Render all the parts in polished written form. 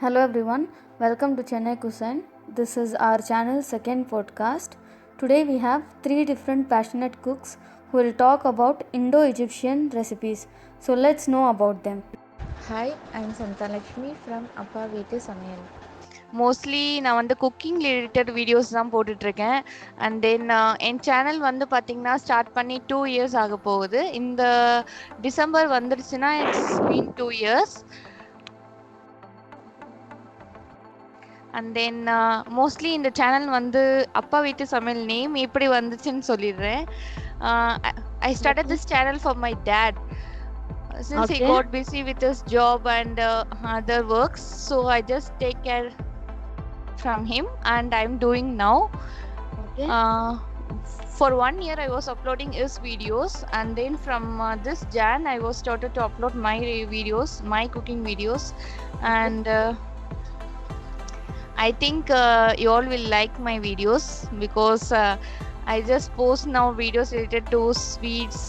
Hello everyone, welcome to Chennai Cuisine. This is our channel's second podcast. Today we have three different passionate cooks who will talk about Indo-Egyptian recipes. So let's know about them. Hi, I'm Santalakshmi from Appa Veetu Samayal. Mostly நான் வந்து cooking related videos தான் போட்டுட்ருக்கேன். And then N channel வந்து பார்த்தீங்கன்னா start பண்ணி 2 years ஆக போகுது. இந்த டிசம்பர் வந்துடுச்சுன்னா it's been 2 years. And then mostly இந்த சேனல் வந்து அப்பா வீட்டு சமையல் நேம் எப்படி வந்துச்சுன்னு சொல்லிடுறேன். I started this channel for my dad. Since he got busy with his job and other works, so I just take care from him and I'm doing now. For 1 year I was uploading his videos, and then from this Jan I was started to upload my videos, my cooking videos, and I think you all will like my videos because I just post now videos related to sweets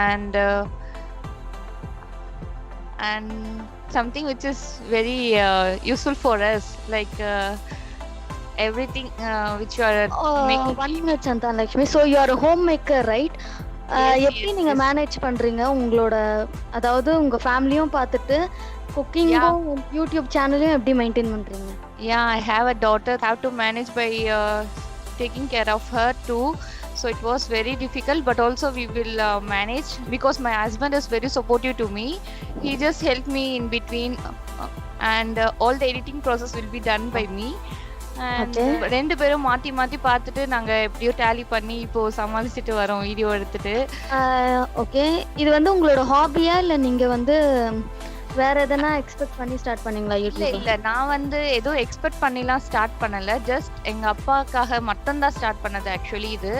and something which is very useful for us, like everything which you are making. 1 minute Santalakshmi. So you are a homemaker, right? எப்படி நீங்க manage பண்றீங்க உங்களோட, அதாவது உங்க ஃபேமிலியும் பார்த்துட்டு குக்கிங்கும் YouTube சேனலையும் எப்படி மெயின்டைன் பண்றீங்க? Yeah, I have a daughter, have to manage by taking care of her too. So it was very difficult, but also we will manage because my husband is very supportive to me. He just helped me in between, and all the editing process will be done by me. And ரெண்டு பேரும் மாத்தி மாத்தி பார்த்துட்டு நாங்க எப்படியோ tally பண்ணி இப்போ சமாளிச்சுட்டு வரோம் வீடியோ எடுத்துட்டு. ஓகே, இது வந்து உங்களோட ஹாபியா இல்ல நீங்க வந்து வேற எதனா எக்ஸ்பெக்ட் பண்ணி ஸ்டார்ட் பண்ணீங்களா யூடியூப்? இல்ல நான் வந்து ஏதோ எக்ஸ்பெக்ட் பண்ணிலாம் ஸ்டார்ட் பண்ணல. ஜஸ்ட் எங்க அப்பாக்காக மட்டும் தான் ஸ்டார்ட் பண்ணது ஆக்சுவலி. இது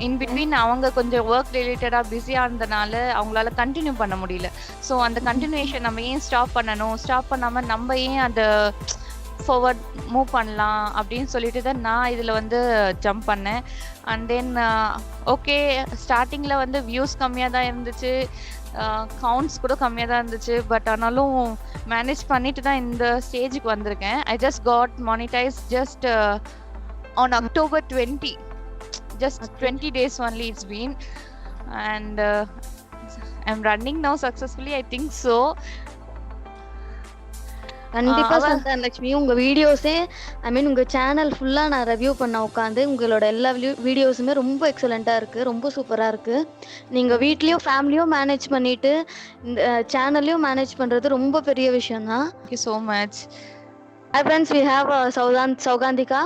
இன் பிட்வீன் அவங்க கொஞ்சம் ஒர்க் ரிலேட்டடா பிஸியா இருந்தனால அவங்களால கண்டினியூ பண்ண முடியல. ஸோ அந்த கண்டினியூஷன் நம்ம ஏன் ஸ்டாப் பண்ணணும், ஸ்டாப் பண்ணாம நம்ம ஏன் அதை ஃபார்வர்ட் மூவ் பண்ணலாம் அப்படின்னு சொல்லிட்டு தான் நான் இதில் வந்து ஜம்ப் பண்ணேன். அண்ட் தென் ஓகே, ஸ்டார்டிங்கில் வந்து வியூஸ் கம்மியாக தான் இருந்துச்சு, கவுண்ட்ஸ் கூட கம்மியாக தான் இருந்துச்சு. பட் ஆனாலும் மேனேஜ் பண்ணிட்டு தான் இந்த ஸ்டேஜுக்கு வந்திருக்கேன். I just got monetise just on October 20. Just 20 days only it's been, and I'm running now successfully, I think so. கண்டிப்பா சந்தானலட்சுமி, உங்க வீடியோஸே ஐ மீன் உங்க சேனல் ஃபுல்லா நான் ரிவ்யூ பண்ண உட்காந்து உங்களோட எல்லா வீடியோஸுமே ரொம்ப எக்ஸலண்டா இருக்கு, ரொம்ப சூப்பரா இருக்கு. நீங்க வீட்லயும் ஃபேமிலியும் மேனேஜ் பண்ணிட்டு இந்த சேனலையும் மேனேஜ் பண்றது ரொம்ப பெரிய விஷயம் தான். Thank you so much. Hi friends, we have Saugandhika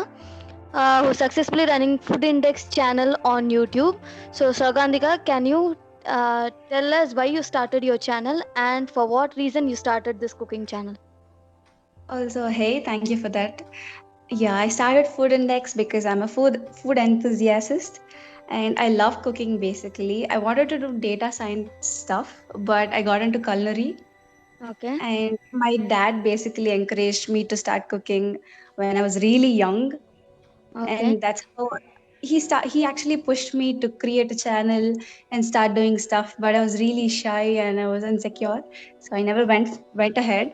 who's successfully running Food Index channel on YouTube. So Saugandhika, can you tell us why you started your channel and for what reason you started this cooking channel? Also, hey, thank you for that. Yeah, I started Food Index because I'm a food enthusiast and I love cooking basically. I wanted to do data science stuff, but I got into culinary. Okay. And my dad basically encouraged me to start cooking when I was really young. Okay. And that's how he actually pushed me to create a channel and start doing stuff, but I was really shy and I was insecure, so I never went ahead.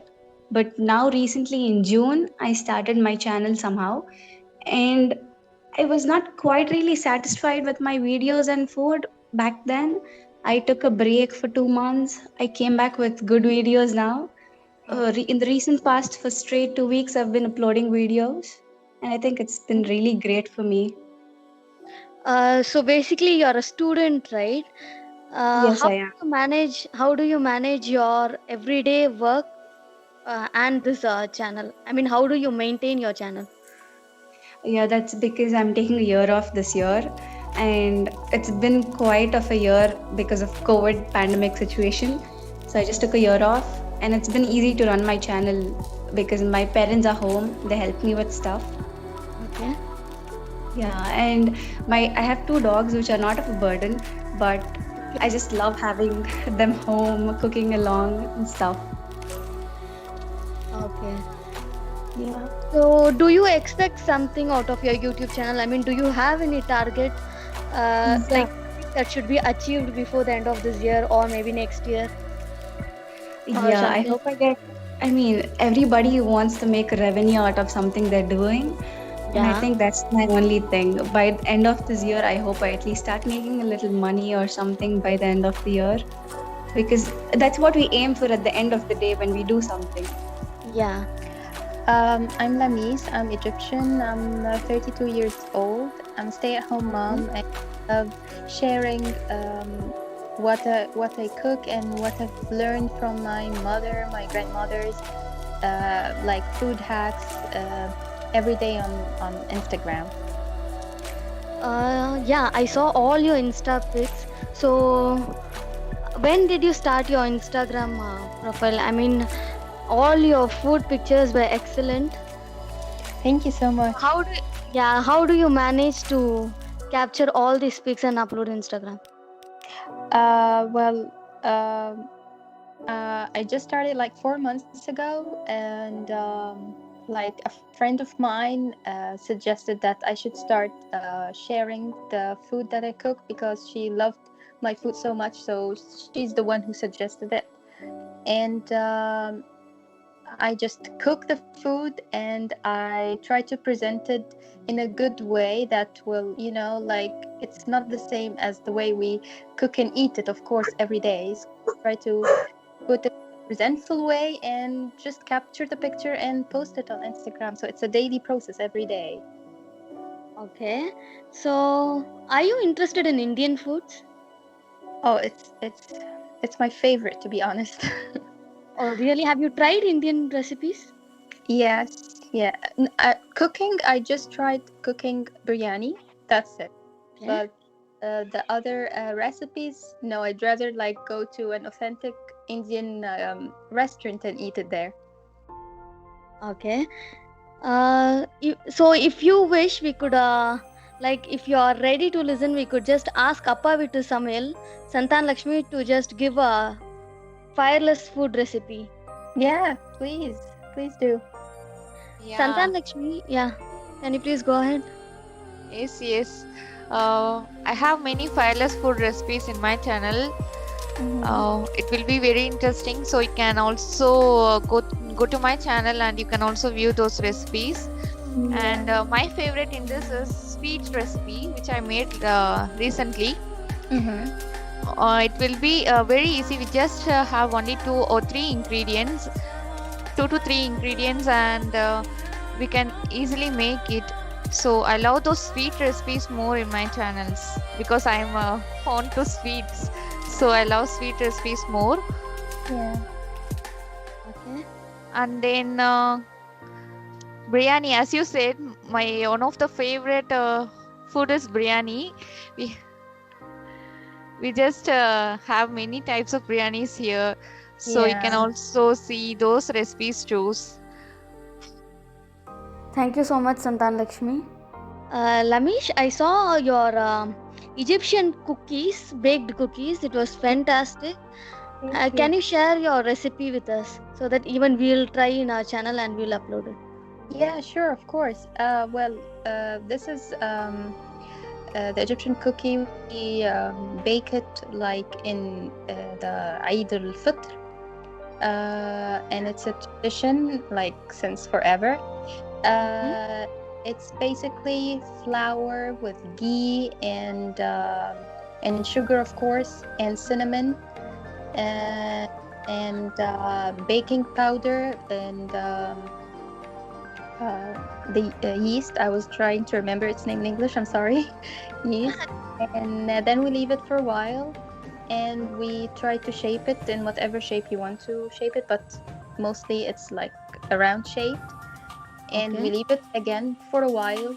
But now recently in June I started my channel somehow, and I was not quite really satisfied with my videos and food back then. I took a break for 2 months. I came back with good videos now. In the recent past, for straight 2 weeks I've been uploading videos, and I think it's been really great for me. So basically you're a student, right? Yes, I am. How do you manage your everyday work and this channel? I mean, how do you maintain your channel? Yeah, that's because I'm taking a year off this year, and it's been quite of a year because of COVID pandemic situation. So I just took a year off, and it's been easy to run my channel because my parents are home. They help me with stuff. Okay. Yeah, and I have 2 dogs which are not of a burden, but I just love having them home, cooking along and stuff. Okay. Yeah. So do you expect something out of your YouTube channel? I mean, do you have any target like that should be achieved before the end of this year or maybe next year? Yeah, I hope I I mean, everybody wants to make revenue out of something they're doing. And I Yeah. think that's my only thing. By the end of this year, I hope I at least start making a little money or something by the end of the year. Because that's what we aim for at the end of the day when we do something. Yeah. I'm Lamis. I'm Egyptian. I'm 32 years old. I'm a stay-at-home mom. I love sharing what I cook and what I've learned from my mother, my grandmothers, like food hacks every day on Instagram. Yeah, I saw all your Insta pics. So, when did you start your Instagram profile? I mean, all your food pictures were excellent. Thank you so much. How do you manage to capture all these pics and upload Instagram? Well, I just started like 4 months ago, and like a friend of mine suggested that I should start sharing the food that I cook because she loved my food so much. So she's the one who suggested it, and I just cook the food and I try to present it in a good way that will, like it's not the same as the way we cook and eat it, of course, every day. So I try to put it in a presentful way and just capture the picture and post it on Instagram. So it's a daily process every day. Okay. So, are you interested in Indian foods? Oh, it's my favorite, to be honest. Or really, have you tried Indian recipes? Yes, yeah. Cooking, I just tried cooking biryani. That's it. Okay. But the other recipes, no, I'd rather like go to an authentic Indian restaurant and eat it there. Okay. So if you wish, we could like if you are ready to listen, we could just ask Appa Veetu Samayal, Santan Lakshmi to just give a Fireless food recipe. Yeah, please do. Yeah. Santan Lakshmi, yeah. Can you please go ahead? Yes. I have many Fireless food recipes in my channel. It will be very interesting. So you can also go to my channel and you can also view those recipes. And my favorite in this is sweet recipe, which I made recently. It will be very easy. We just have only 2 or 3 ingredients, 2 to 3 ingredients, and we can easily make it. So I love those sweet recipes more in my channels because I'm fond to sweets. So I love sweet recipes more. Yeah. Okay. And then biryani, as you said, my one of the favorite food is biryani. We just have many types of biryanis here, so you can Yeah. also see those recipes too. Thank you so much, Santan Lakshmi. Lamish, I saw your Egyptian cookies, baked cookies. It was fantastic. Can you share your recipe with us so that even we'll try in our channel and we'll upload it? Yeah, sure, of course. This is the Egyptian cookie. We bake it like in the Eid al-Fitr, and it's a tradition like since forever. It's basically flour with ghee and sugar, of course, and cinnamon, and baking powder and the yeast. I was trying to remember its name in English. I'm sorry. Yeast, and then we leave it for a while, and we try to shape it in whatever shape you want to shape it, but mostly it's like a round shape. And we leave it again for a while,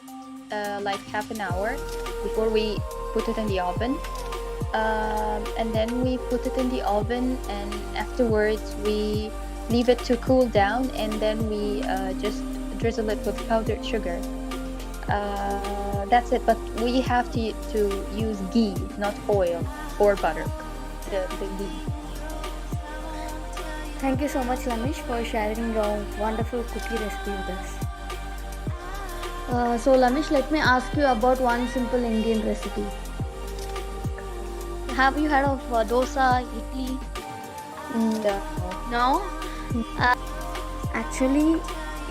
like half an hour before we put it in the oven. And then we put it in the oven, and afterwards we leave it to cool down, and then we just drizzle it with powdered sugar. That's it, but we have to use ghee, not oil or butter. The ghee. Thank you so much, Lamish, for sharing your wonderful cookie recipe with us. So, Lamish, let me ask you about one simple Indian recipe. Have you heard of dosa, idli? No. No? Actually,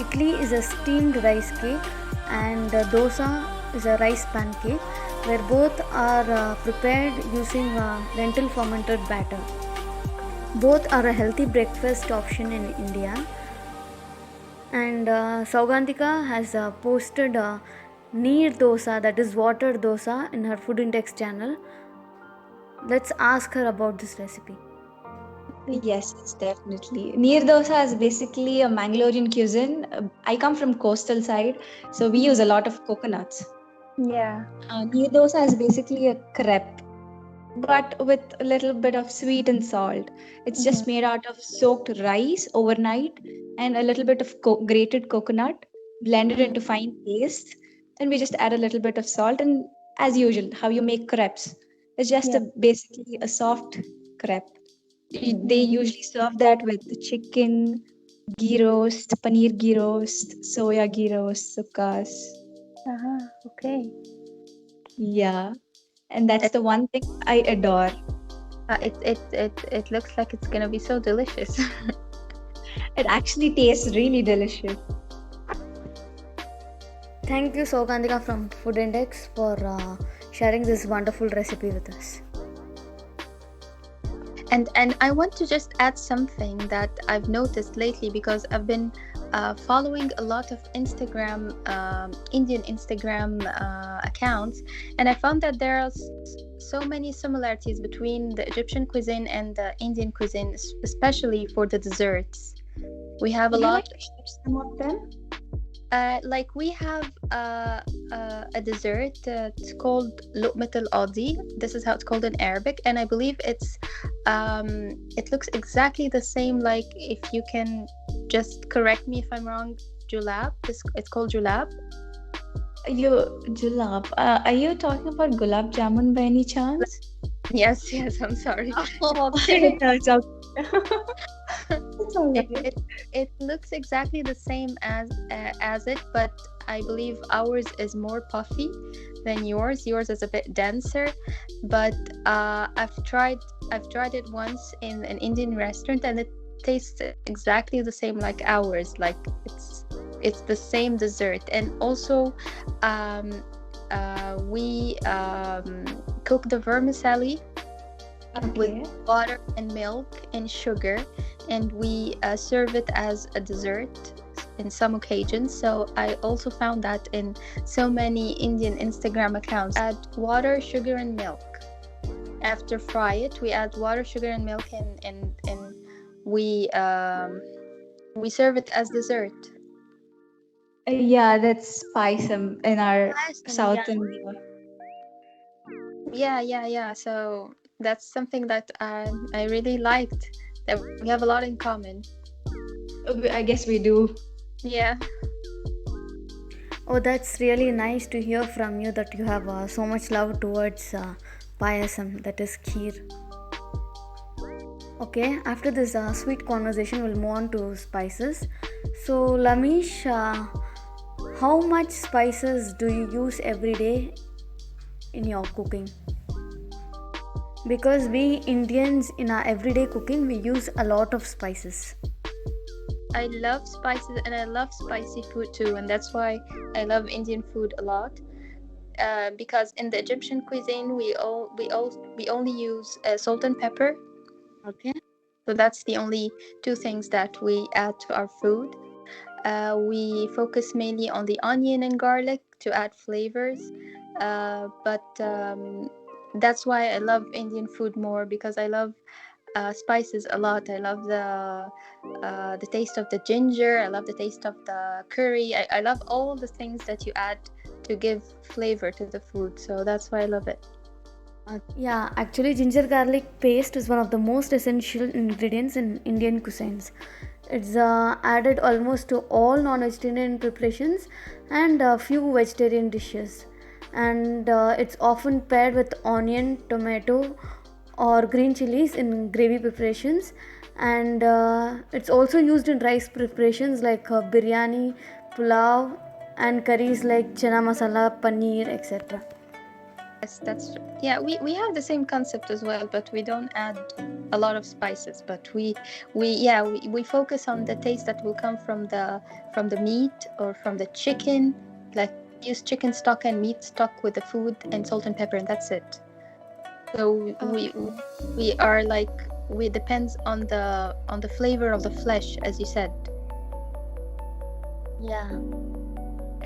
idli is a steamed rice cake and dosa is a rice pancake where both are prepared using lentil fermented batter. Both are a healthy breakfast option in India. And Saugantika has posted neer dosa, that is water dosa, in her food index channel. Let's ask her about this recipe. Yes, definitely. Neer dosa is basically a Mangalorean cuisine. I come from coastal side, so we use a lot of coconuts. Yeah. Neer dosa is basically a crepe, but with a little bit of sweet and salt. It's just made out of soaked rice overnight and a little bit of grated coconut blended into fine paste. Then we just add a little bit of salt, and as usual, how you make crepes. It's just Yeah. basically a soft crepe. They usually serve that with chicken, ghee roast, paneer ghee roast, soya ghee roast, sukas. Okay. Yeah, and that's It, the one thing I adore. it looks like it's gonna be so delicious. It actually tastes really delicious. Thank you, Saugantika from Food Index, for sharing this wonderful recipe with us. And I want to just add something that I've noticed lately, because I've been following a lot of Indian Instagram accounts, and I found that there are so many similarities between the Egyptian cuisine and the Indian cuisine, especially for the desserts. We have a Would you lot. like to share some of them? Like we have a dessert it's called luqmat al-adi. This is how it's called in Arabic, and I believe it looks exactly the same. Like, if you can just correct me if I'm wrong, julab. It's called julab. Julab. Are you talking about gulab jamun by any chance? Yes, I'm sorry. Okay. It's okay. It's all right. It looks exactly the same as it, but I believe ours is more puffy than yours. Yours is a bit denser, but I've tried it once in an Indian restaurant, and it tastes exactly the same like ours. Like, it's the same dessert. And also we cook the vermicelli with Okay. water and milk and sugar, and we serve it as a dessert in some occasions. So I also found that in so many Indian Instagram accounts. Add water, sugar, and milk. After fry it, we add water, sugar, and milk, and we serve it as dessert. Yeah, that's paisam in our South India. Yeah. So that's something that I really liked. That we have a lot in common. I guess we do. Yeah. Oh, that's really nice to hear from you that you have so much love towards payasam, that is kheer. Okay, after this sweet conversation, we'll move on to spices. So, Lamish, how much spices do you use every day in your cooking? Because we Indians, in our everyday cooking, we use a lot of spices. I love spices, and I love spicy food too, and that's why I love Indian food a lot. Because in the Egyptian cuisine, we only use salt and pepper. Okay. So that's the only two things that we add to our food. We focus mainly on the onion and garlic to add flavors, but that's why I love Indian food more, because I love spices a lot. I love the taste of the ginger. I love the taste of the curry. I love all the things that you add to give flavor to the food. So that's why I love it. Yeah, actually, ginger garlic paste is one of the most essential ingredients in Indian cuisines. It's added almost to all non-vegetarian preparations and a few vegetarian dishes. And it's often paired with onion, tomato, or green chilies in gravy preparations. And it's also used in rice preparations like biryani, pulao, and curries like chana masala, paneer, etc. Yes, that's yeah. We have the same concept as well, but we don't add a lot of spices. But we focus on the taste that will come from the meat or from the chicken. Like use chicken stock and meat stock with the food and salt and pepper, and that's it. So we are like we depends on the flavor of the flesh, as you said. Yeah.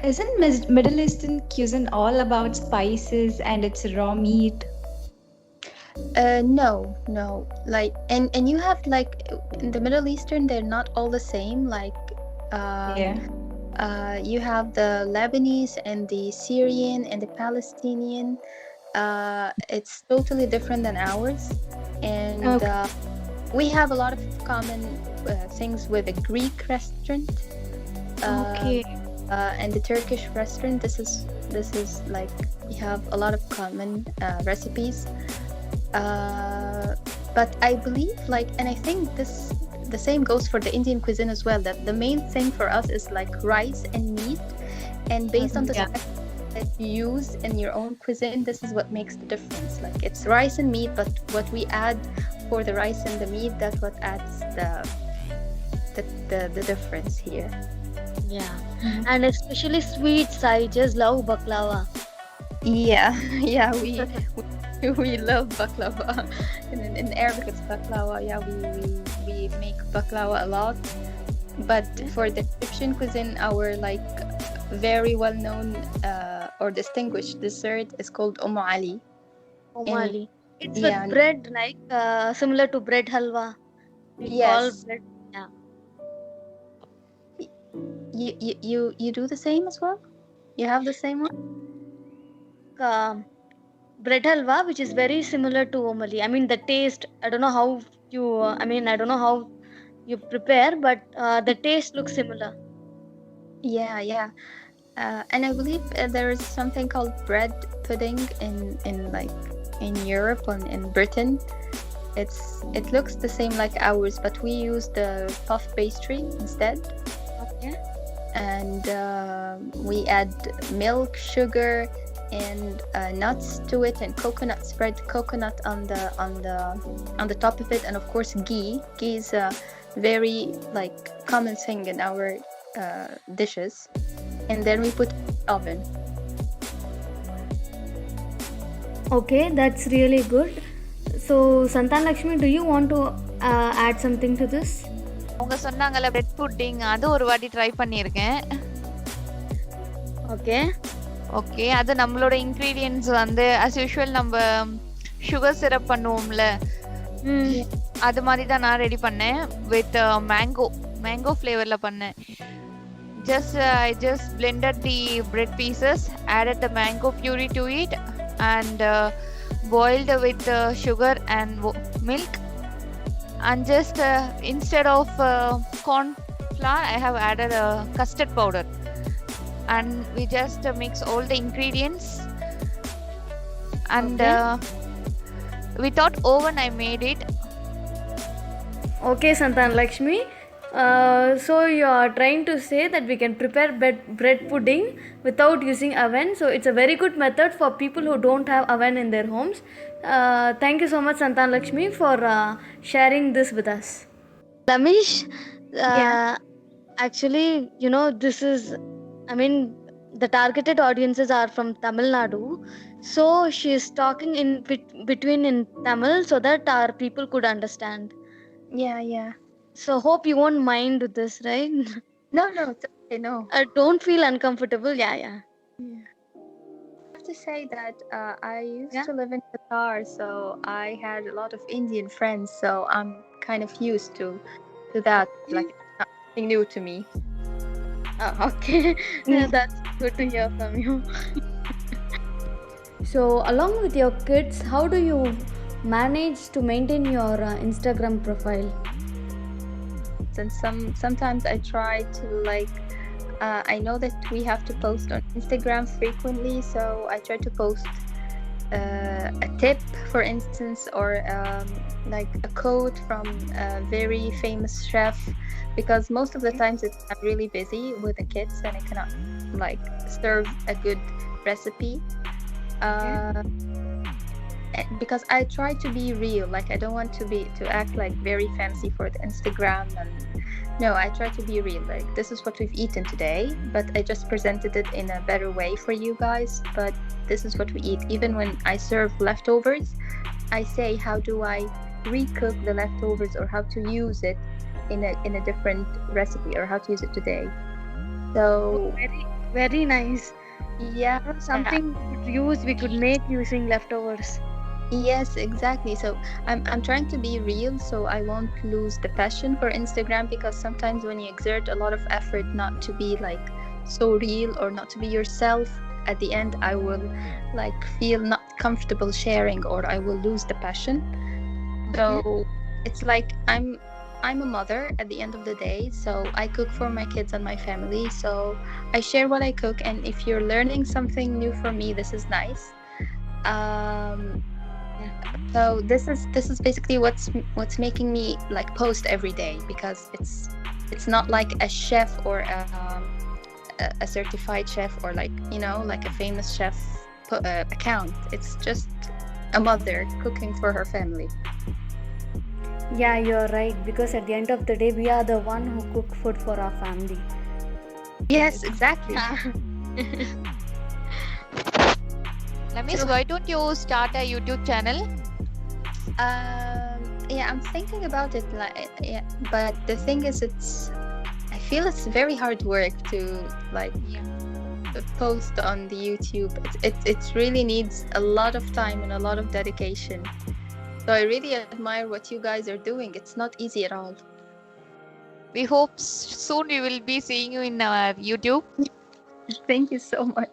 Isn't Middle Eastern cuisine all about spices and it's raw meat? No. Like and you have like in the Middle Eastern, they're not all the same. Like you have the Lebanese and the Syrian and the Palestinian. It's totally different than ours, and we have a lot of common things with the Greek restaurant. And the Turkish restaurant. This is like we have a lot of common recipes. But I believe and I think the same goes for the Indian cuisine as well. That the main thing for us is like rice and meat, and based on the spices that you use in your own cuisine, this is what makes the difference. Like it's rice and meat, but what we add for the rice and the meat, that's what adds the difference here. Yeah. And especially sweets, I just love baklava. Yeah, we love baklava. In Arabic, it's baklava. Yeah, we make baklava a lot. But for the Egyptian cuisine, our very well known or distinguished dessert is called Ali. Ali. It's with bread, similar to bread halwa. Yes. Bread. Yeah. You do the same as well? You have the same one? Bread halwa, which is very similar to omali. I mean, the taste, I don't know how you prepare, but the taste looks similar. Yeah. And I believe there is something called bread pudding in Europe or in Britain. It looks the same like ours, but we use the puff pastry instead. Okay. And we add milk, sugar, and nuts to it, and coconut, spread coconut on the top of it, and of course ghee. Ghee is a very common thing in our dishes, and then we put it in the oven. Okay, that's really good. So Santan Lakshmi, do you want to add something to this? அவங்க சொன்னாங்கல bread pudding, அது ஒரு வாட்டி try பண்ணியிருக்கேன். Okay அது நம்மளோட ingredients வந்து as usual நம்ம sugar syrup பண்ணுவோம்ல, அது மாதிரி தான் நான் ரெடி பண்ணேன். வித் மேங்கோ ஃப்ளேவர்ல பண்ணேன். I just blended the bread pieces, added the mango puree to it, and boiled with sugar and milk. And just instead of corn flour, I have added custard powder, and we just mix all the ingredients. And without oven I made it. Okay, Santan Lakshmi. So you are trying to say that we can prepare bread pudding without using oven. So it's a very good method for people who don't have oven in their homes. Thank you so much, Santan Lakshmi, for sharing this with us. Lamish, actually, this is, the targeted audiences are from Tamil Nadu. So she is talking in between in Tamil so that our people could understand. Yeah. So hope you won't mind this, right? No, it's okay, no. Don't feel uncomfortable. Yeah. I have to say that I used to live in Qatar, so I had a lot of Indian friends, so I'm kind of used to that. It's nothing new to me. Okay. That's good to hear from you. So along with your kids, how do you manage to maintain your Instagram profile? And sometimes I try to I know that we have to post on Instagram frequently, so I try to post a tip, for instance, or a quote from a very famous chef, because most of the times I'm really busy with the kids and I cannot serve a good recipe. Because I try to be real. Like I don't want to act like very fancy for the Instagram, and no, I try to be real. Like this is what we've eaten today, but I just presented it in a better way for you guys. But this is what we eat. Even when I serve leftovers, I say how do I recook the leftovers, or how to use it in a different recipe, or how to use it today. So Very, very nice. yeah, Something we could make using leftovers. yes, exactly. So I'm trying to be real, so I won't lose the passion for Instagram, because sometimes when you exert a lot of effort not to be like so real, or not to be yourself, at the end I will like feel not comfortable sharing, or I will lose the passion. So it's like I'm a mother at the end of the day, so I cook for my kids and my family. So I share what I cook, and if you're learning something new from me, this is nice. So this is basically what's making me like post every day, because it's not like a chef, or a certified chef, or like like a famous chef account. It's just a mother cooking for her family. Yeah, you're right, because at the end of the day, we are the one who cook food for our family. Yes, exactly. Lamis, why don't you start a YouTube channel? Yeah, I'm thinking about it. Like, yeah, but the thing is, I feel it's very hard work to like post on the YouTube. It really needs a lot of time and a lot of dedication. So I really admire what you guys are doing. It's not easy at all. We hope soon we will be seeing you in our YouTube, Thank you so much.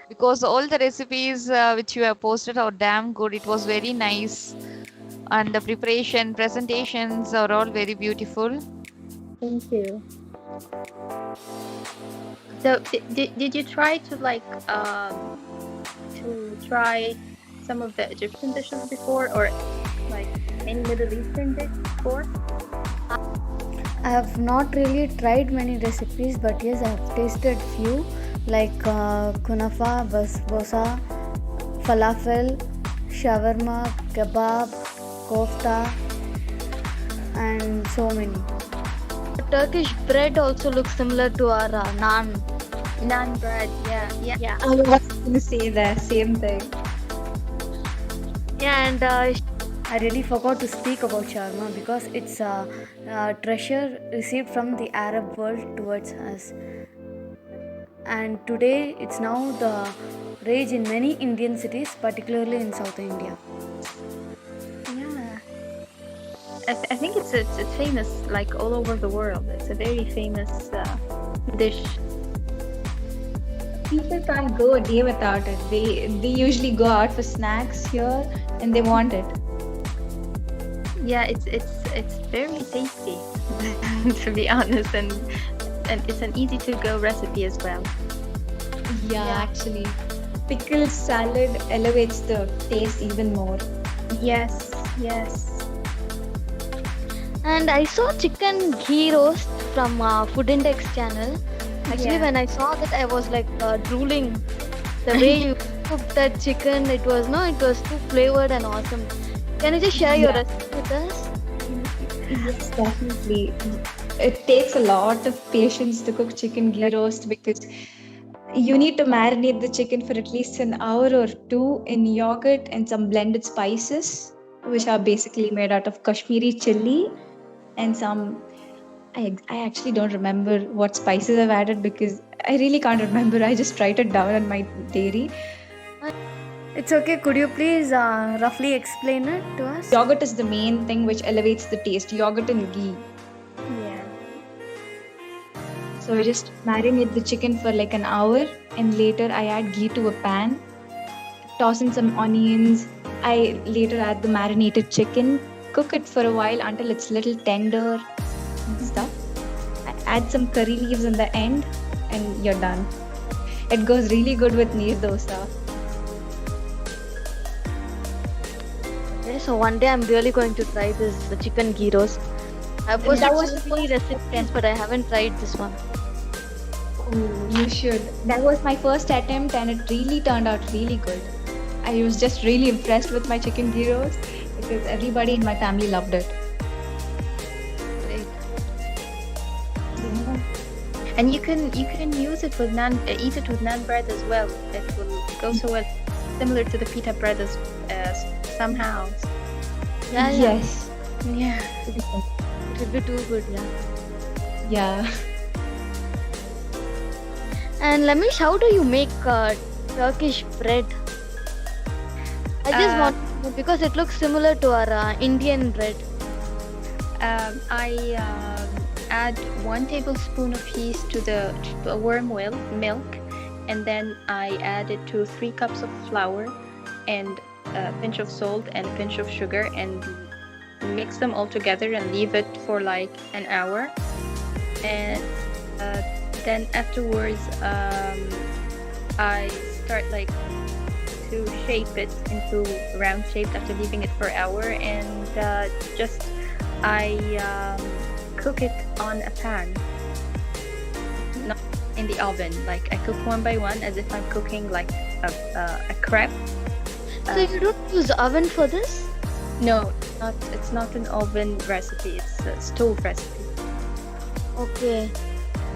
because all the recipes which you have posted are damn good. It was very nice, and the presentations are all very beautiful. Thank you. So did you try to like to try some of the Egyptian dishes before, or like any Middle Eastern dish before? I have not really tried many recipes, but yes, I have tasted few like kunafa, basbosa, falafel, shawarma, kebab, kofta, and so many. Turkish bread also looks similar to our naan. Naan bread, yeah. I was going to say the same thing. Yeah, and I really forgot to speak about shawarma, because it's a treasure received from the Arab world towards us. And today it's now the rage in many Indian cities, particularly in South India. Yeah. I think it's famous like all over the world. It's a very famous dish. People can't go a day without it. They usually go out for snacks here, and they want it. Yeah, it's very tasty to be honest, and it's an easy to go recipe as well. Yeah, actually. Pickle salad elevates the taste even more. Yes. And I saw chicken ghee roast from Food Index channel. Actually, Yeah. when I saw that, I was like drooling. The way you cooked that chicken, it was too flavored and awesome. Can you just share your recipe with us? Yes, definitely. It takes a lot of patience to cook chicken ghee roast, because you need to marinate the chicken for at least an hour or two in yogurt and some blended spices, which are basically made out of Kashmiri chili and some. I actually don't remember what spices I've added, because I really can't remember. I just write it down on my diary. It's okay, could you please roughly explain it to us? Yogurt is the main thing which elevates the taste. Yogurt and ghee. Yeah. So I just marinate the chicken for like an hour, and later I add ghee to a pan, toss in some onions. I later add the marinated chicken, cook it for a while until it's little tender and stuff. I add some curry leaves in the end, and you're done. It goes really good with neer dosa. Okay, so one day I'm really going to try the chicken ghee roast. I've posted That was so many recipes, but I haven't tried this one. Oh, you should. That was my first attempt and it really turned out really good. I was just really impressed with my chicken ghee roast because everybody in my family loved it. Great. And you can use it with naan, eat it with naan bread as well. It will go so well, similar to the pita bread as somehow. Yeah, yeah. Yes. Yeah. It will be too good, yeah. Yeah. And Lamish, how do you make Turkish bread? I just want to know because it looks similar to our Indian bread. I add 1 tablespoon of yeast to a warm milk, and then I added to 3 cups of flour and a pinch of salt and a pinch of sugar, and mix them all together and leave it for like an hour. And then afterwards, I start like to shape it into round shapes after leaving it for an hour, and I cook it on a pan, not in the oven. Like I cook one by one as if I'm cooking like a crepe. So you don't use oven for this? No, it's not an oven recipe. It's a stove recipe. Okay.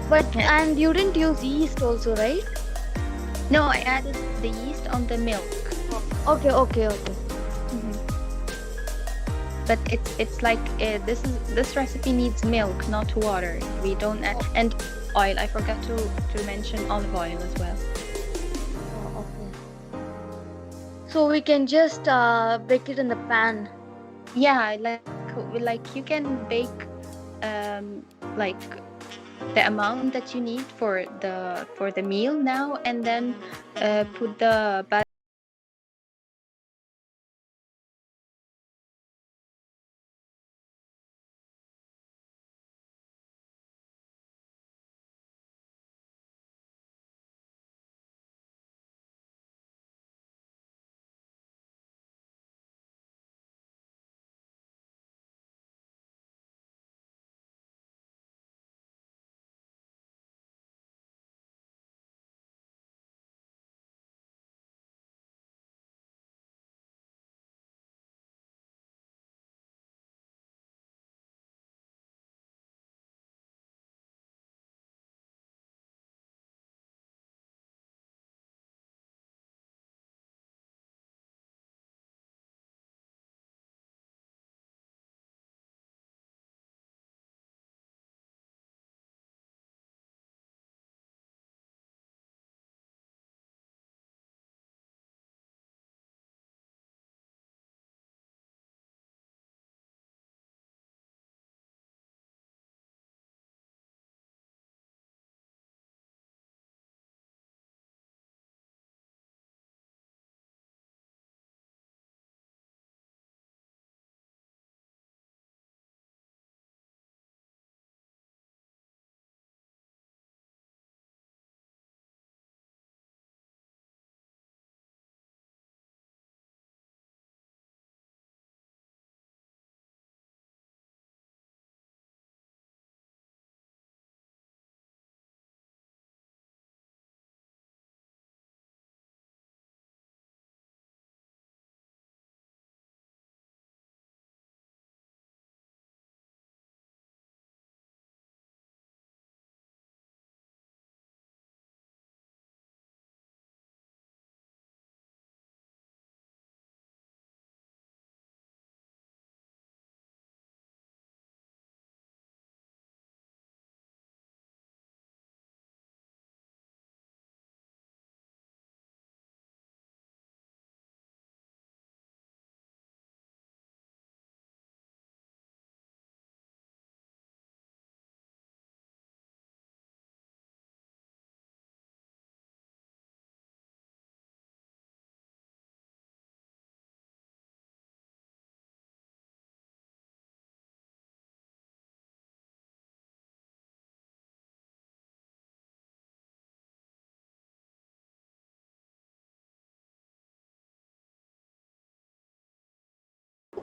But Yeah. and you didn't use yeast also, right? No, I added the yeast on the milk. Okay. But it's like this recipe needs milk, not water. We don't add and oil. I forgot to mention olive oil as well. Oh, okay. So we can just bake it in the pan. Yeah, like you can bake like the amount that you need for the meal now, and then put the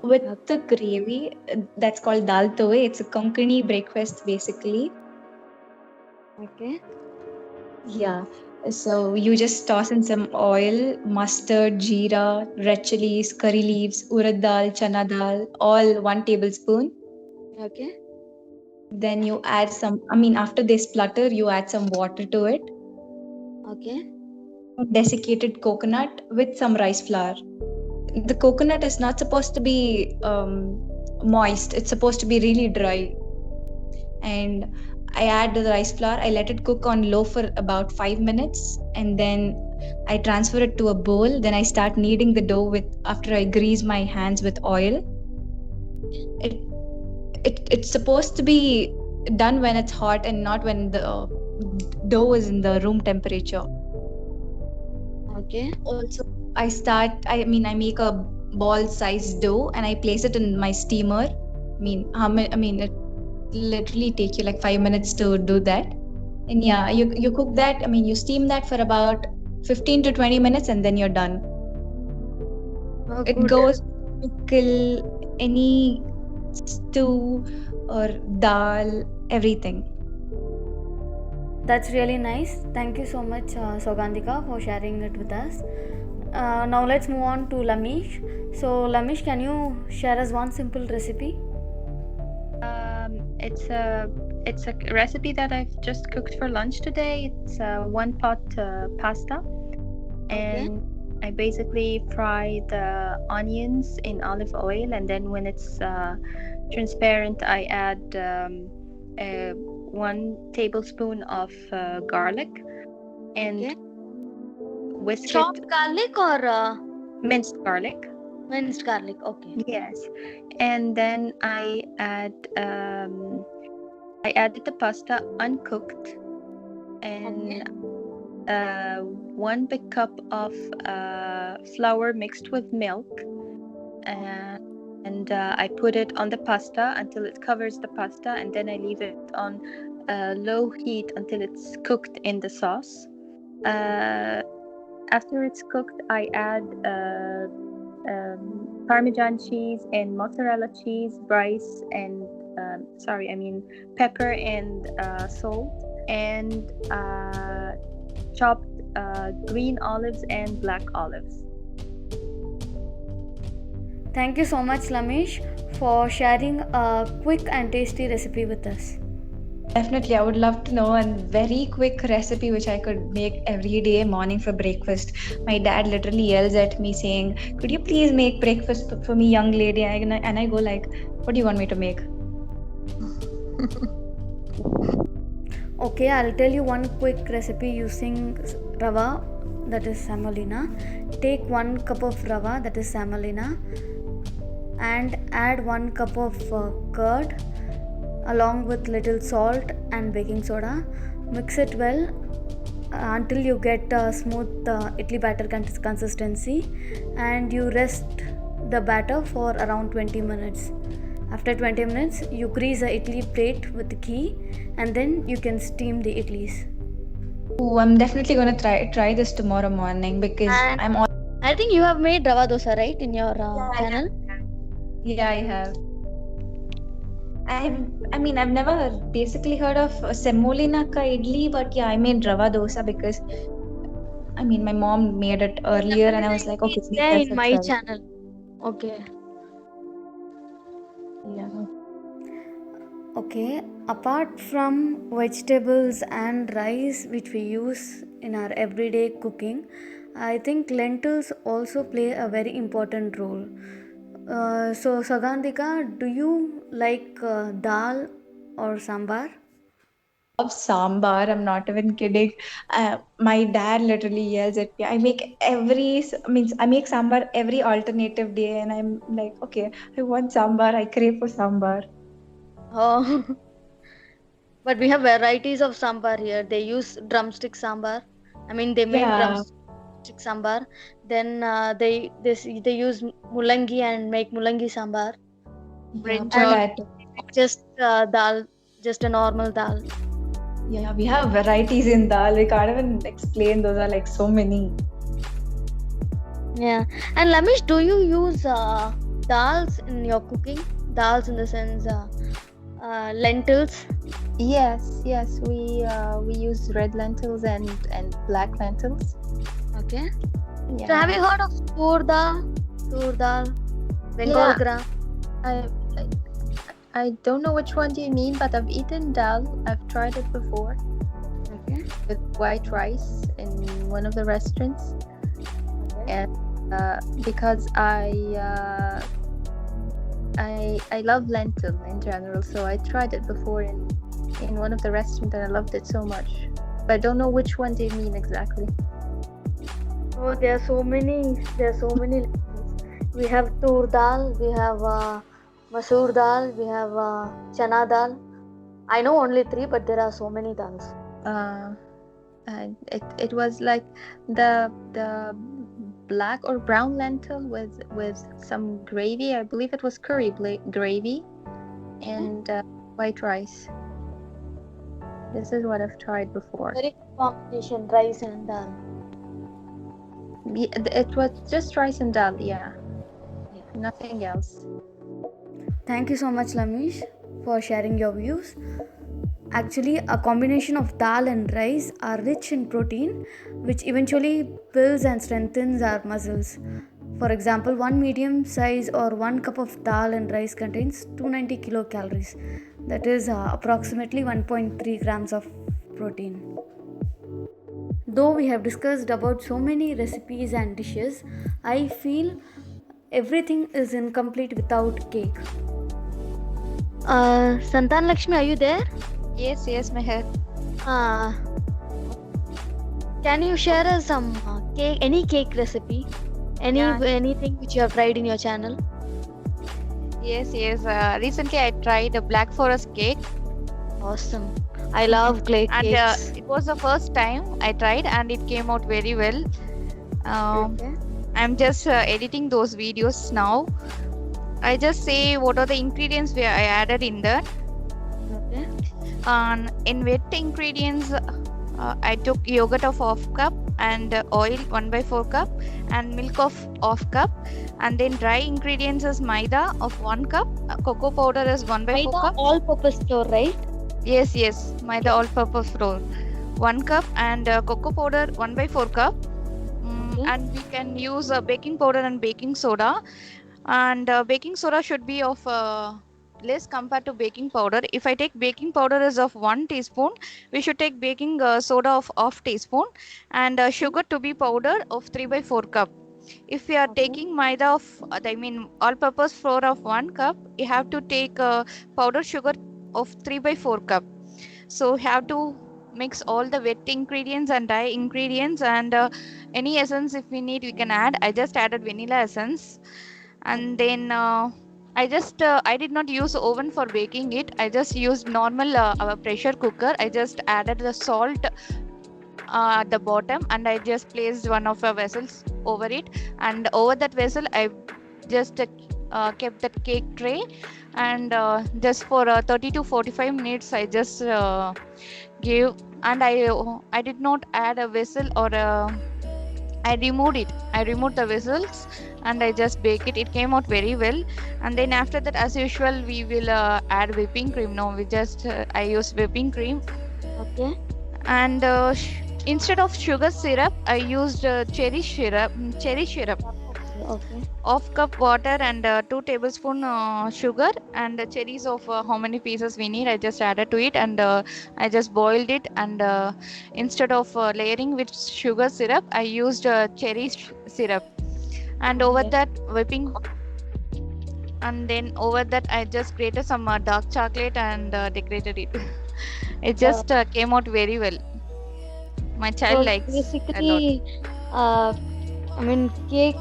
With the gravy, that's called dal tawe. It's a Konkani breakfast basically. Okay. Yeah. So you just toss in some oil, mustard, jeera, red chilies, curry leaves, urad dal, chana dal, all 1 tablespoon. Okay. Then you add after they splutter, you add some water to it. Okay. Desiccated coconut with some rice flour. The coconut is not supposed to be moist, it's supposed to be really dry. And I add the rice flour, I let it cook on low for about 5 minutes, and then I transfer it to a bowl. Then I start kneading the dough with after I grease my hands with oil. It's supposed to be done when it's hot and not when the dough is in the room temperature. Okay. Also, I make a ball sized dough and I place it in my steamer. It literally take you like 5 minutes to do that. And yeah, you cook that. You steam that for about 15 to 20 minutes and then you're done. Oh, It good. goes to kill any stew or dal, everything. That's really nice. Thank you so much, Sogandika, for sharing it with us. Now let's move on to Lamish. So Lamish, can you share us one simple recipe? It's a recipe that I've just cooked for lunch today. It's one pot pasta, and I basically fry the onions in olive oil, and then when it's transparent, I add 1 tablespoon of garlic and whisk Chopped it. garlic or Minced garlic. minced garlic? Okay. Yes, and then I added the pasta uncooked, and 1 big cup of flour mixed with milk, and I put it on the pasta until it covers the pasta, and then I leave it on low heat until it's cooked in the sauce. After it's cooked, I add Parmesan cheese and mozzarella cheese, rice, and pepper and salt, and chopped green olives and black olives. Thank you so much, Lamish, for sharing a quick and tasty recipe with us. Definitely, I would love to know a very quick recipe which I could make every day morning for breakfast. My dad literally yells at me saying, "Could you please make breakfast for me, young lady?" And I go like, "What do you want me to make?" Okay, I'll tell you one quick recipe using rava, that is semolina. Take 1 cup of rava, that is semolina, and add 1 cup of curd along with little salt and baking soda. Mix it well until you get a smooth idli batter consistency, and you rest the batter for around 20 minutes. After 20 minutes, you grease a idli plate with ghee, and then you can steam the idlis. Oh, I'm definitely gonna try this tomorrow morning because And I think you have made rava dosa, right, in your channel? Yeah, I have. I've never basically heard of semolina ka idli, but yeah, I made rava dosa because my mom made it earlier, and I was like, okay, It's there let's in my try. channel. Okay. Yeah. Okay, apart from vegetables and rice which we use in our everyday cooking, I think lentils also play a very important role. So Sagandika, do you like dal or sambar? Love sambar. I'm not even kidding. My dad literally yells at me. I make sambar every alternative day, and I'm like, okay, I want sambar. I crave for sambar. Oh. But we have varieties of sambar here. They use drumstick sambar. They make drumstick sambar. Then they use mulangi and make mulangi sambar. Brinjal. Just dal, just a normal dal. Yeah, we have varieties in dal. We can't even explain. Those are like so many. Yeah. And Lamish, do you use dals in your cooking? Dals in the sense lentils. Yes, we use red lentils and black lentils. Okay. Yeah. So have you heard of tur dal? Tur dal, Bengal Yeah. gram. I don't know which one do you mean, but I've eaten dal. I've tried it before Okay. with white rice in one of the restaurants, and because I love lentil in general, so I tried it before in one of the restaurants, and I loved it so much. But I don't know which one do you mean exactly. Oh, there are so many. lentils. We have tur dal. We have masoor dal. We have chana dal. I know only 3, but there are so many dals. And it was like the black or brown lentil with some gravy. I believe it was curry gravy and white rice. This is what I've tried before. Very good combination, rice and dal. It was just rice and dal, yeah. Nothing else. Thank you so much, Lamish, for sharing your views. Actually, a combination of dal and rice are rich in protein, which eventually builds and strengthens our muscles. For example, 1 medium size or 1 cup of dal and rice contains 290 kilocalories. That is approximately 1.3 grams of protein. Though we have discussed about so many recipes and dishes, I feel everything is incomplete without cake. Santan Lakshmi, are you there? Yes, Meher. Can you share us some cake, any cake recipe? Anything which you have tried in your channel? Yes. Recently I tried a Black Forest cake. Awesome. I love cakes. And it was the first time I tried, and it came out very well. Okay. I'm just editing those videos now. I just say what are the ingredients I added in that. Okay. In wet ingredients, I took yogurt of half cup and oil 1/4 cup and milk of half cup, and then dry ingredients is maida of 1 cup, cocoa powder is 1/4 Maida cup. all-purpose flour, right? Yes, maida all-purpose flour 1 cup and cocoa powder 1/4 cup. Okay. And we can use baking powder and baking soda, and baking soda should be of less compared to baking powder. If I take baking powder is of 1 teaspoon, we should take baking soda of half teaspoon, and sugar to be powder of 3/4 cup. If we are taking maida of all-purpose flour of 1 cup, you have to take powder sugar of 3/4 cup. So you have to mix all the wet ingredients and dry ingredients, and any essence if we need we can add. I just added vanilla essence, and then I did not use oven for baking it. I just used normal pressure cooker. I just added the salt at the bottom, and I just placed one of the vessels over it, and over that vessel I just kept that cake tray, and just for 30 to 45 minutes I just gave, and I did not add a vessel or I removed the vessels, and I just bake it. It came out very well. And then after that, as usual, we will add whipping cream. No, I use whipping cream. Okay. And instead of sugar syrup, I used cherry syrup. Okay. Half cup water and 2 tablespoon sugar, and cherries of how many pieces we need I just added to it, and I just boiled it, and instead of layering with sugar syrup I used cherry syrup, and over that whipping, and then over that I just grated some dark chocolate and decorated it. It just came out very well. My child likes basically a lot. Cake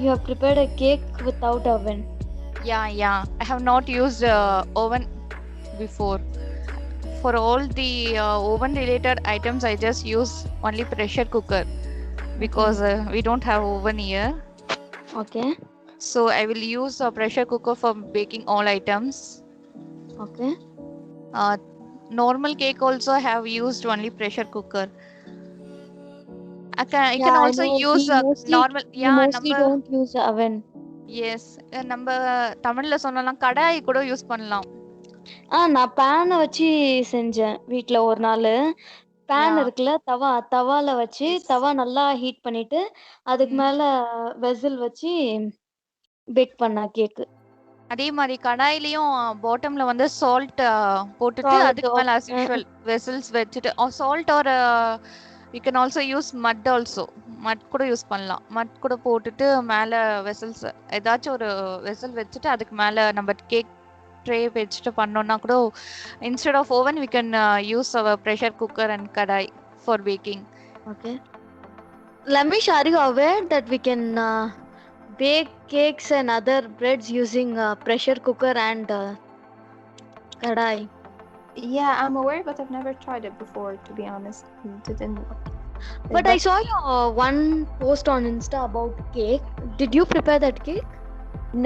you have prepared a cake without oven. Yeah, I have not used oven before. For all the oven related items I just use only pressure cooker, because we don't have oven here. Okay. So I will use a pressure cooker for baking all items. Okay. Normal cake also have used only pressure cooker. I can also use normal. We mostly don't use oven. Yes, நம்ம தமிழ்ல சொன்னலாம் கடாய் கூட use பண்ணலாம். நான் பேனை வச்சு செஞ்சேன் வீட்ல ஒரு நாள். பேன் Yeah. இருக்குல்ல, தவால வச்சு Yes. தவா நல்லா ஹீட் பண்ணிட்டு அதுக்கு Mm. மேல வெசில் வச்சு பேக் பண்ண கேக்கு. அதே மாதிரி கடாயிலையும் பாட்டம்ல வந்து சால்ட் போட்டுட்டு Salt, அதுக்கு மேல as usual வெசல்ஸ் வச்சுட்டு salt are you can also use மட் ஆல்சோ. மட் கூட யூஸ் பண்ணலாம். மட் கூட போட்டுட்டு மேல வெசல்ஸ் ஏதாச்சும் ஒரு வெசல் வச்சுட்டு அதுக்கு மேல நம்ம கேக் ட்ரே வச்சுட்டு பண்ணோம்னா கூட instead of oven we can use our pressure cooker and kadai for baking. Okay. Lamish, are you aware that we can bake cakes and other breads using pressure cooker and kadai? Yeah, I'm aware, but I've never tried it before, to be honest. Didn't. But I saw your one post on Insta about cake. Did you prepare that cake?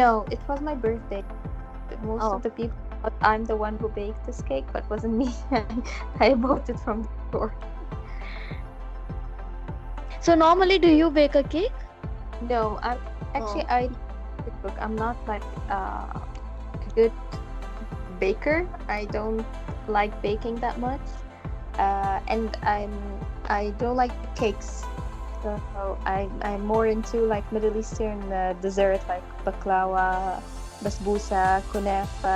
No, it was my birthday. Most Oh. of the people thought I'm the one who baked this cake, but wasn't me. I bought it from the store. So normally do you bake a cake? No, I'm actually I cook. I'm not like a good baker. I don't like baking that much, and I don't like cakes. So I'm more into like Middle Eastern dessert like baklava, basbousa, kunafa,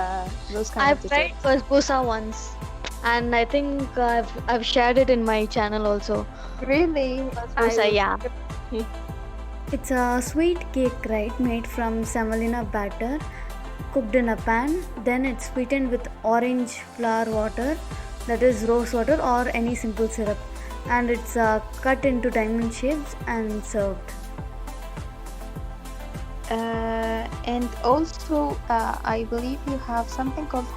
those kind I've of tried desserts. basbousa once, and I think I've shared it in my channel also. Really? Basbousa, yeah. It's a sweet cake, right? Made from semolina batter, cooked in a pan. Then it's sweetened with orange flower water, that is rose water or any simple syrup. And it's cut into diamond shapes and served. And also, I believe you have something called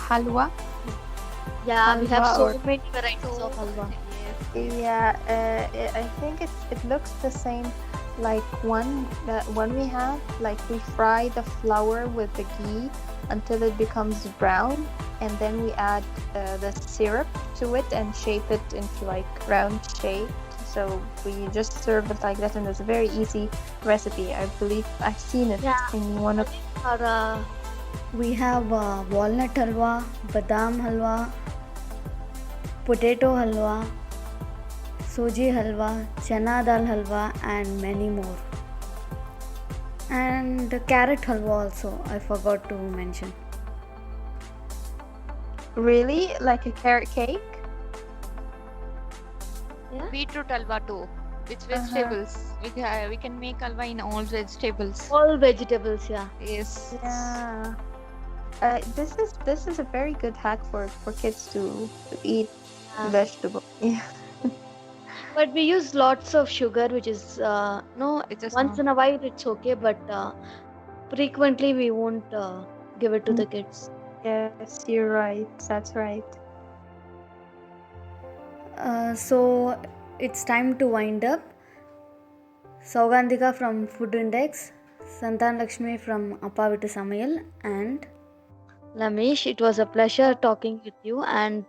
halwa. Yeah, we have Halwa so or- many varieties of halwa. Yeah, I think it looks the same like one we have. Like we fry the flour with the ghee until it becomes brown, and then we add the syrup to it and shape it into like round shape. So we just serve it like that, and it's a very easy recipe. I believe I've seen it Yeah. in one of. Or, We have walnut halwa, badam halwa, potato halwa, soji halwa, chana dal halwa, and many more. And carrot halwa also, I forgot to mention. Really, like a carrot cake? Beetroot halwa too. Which vegetables? We can make halwa in all vegetables. all vegetables, yeah. Yes. Yeah. This is a very good hack for kids to eat vegetable. Yeah. But we use lots of sugar, which is It is once in a while it's okay, but frequently we won't give it to the kids. Yes, you're right. That's right. So it's time to wind up. Saugandhika from Food Index, Santan Lakshmi from Appa Veetu Samayal, and Lamish, it was a pleasure talking with you, and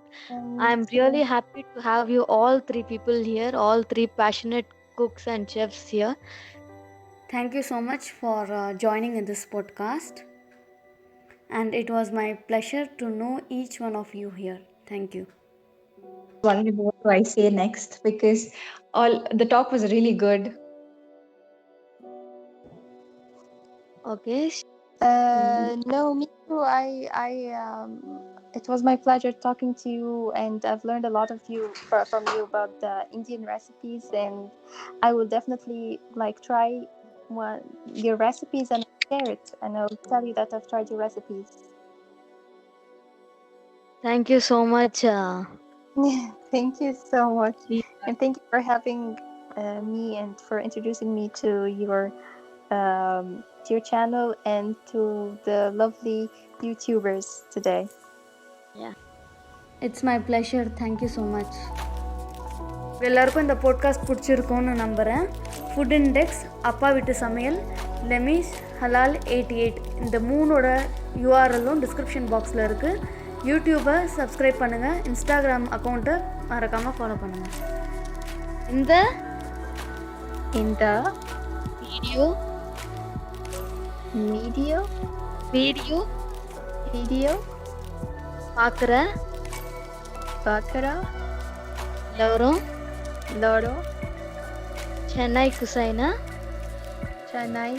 I'm really happy to have you all three people here, all three passionate cooks and chefs here. thank you so much for joining in this podcast. And it was my pleasure to know each one of you here. Thank you. Wondering what do I say next, because the talk was really good. Okay. No, me too. It was my pleasure talking to you, and I've learned a lot from you about the Indian recipes, and I will definitely like try your recipes and share it, and I'll tell you that I've tried your recipes. Thank you so much. Thank you so much, Yeah. and thank you for having me and for introducing me to your channel and to the lovely YouTubers today. It's my pleasure. Thank you so much. எல்லாருக்கும் இந்த podcast பிடிச்சிருக்கோன்னு நம்புகிறேன். Food index, அப்பா வீட்டு சமையல், லெமிஷ், ஹலால் 88 இந்த மூணோட யூஆர்எல்லும் description பாக்ஸில் இருக்குது. யூடியூப்பை சப்ஸ்கிரைப் பண்ணுங்கள். இன்ஸ்டாகிராம் அக்கௌண்ட்டை மறக்காமல் ஃபாலோ பண்ணுங்கள். இந்த Video video பார்க்குற Bakara, எல்லோரும் Loro, Chennai cuisine Chennai,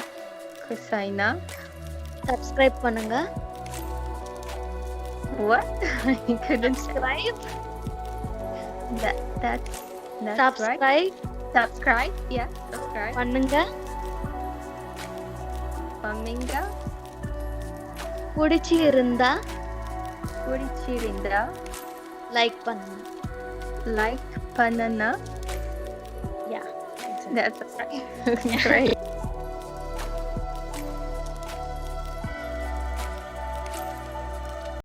Cuisine. Subscribe பண்ணுங்க. What? I couldn't say subscribe that's right. Subscribe Subscribe, yeah, subscribe. பண்ணுங்க. Paminga, பிடிச்சி இருந்தா Purichirinda, லைக் பண்ணுங்க. like Panana. Yeah. That's right. Great.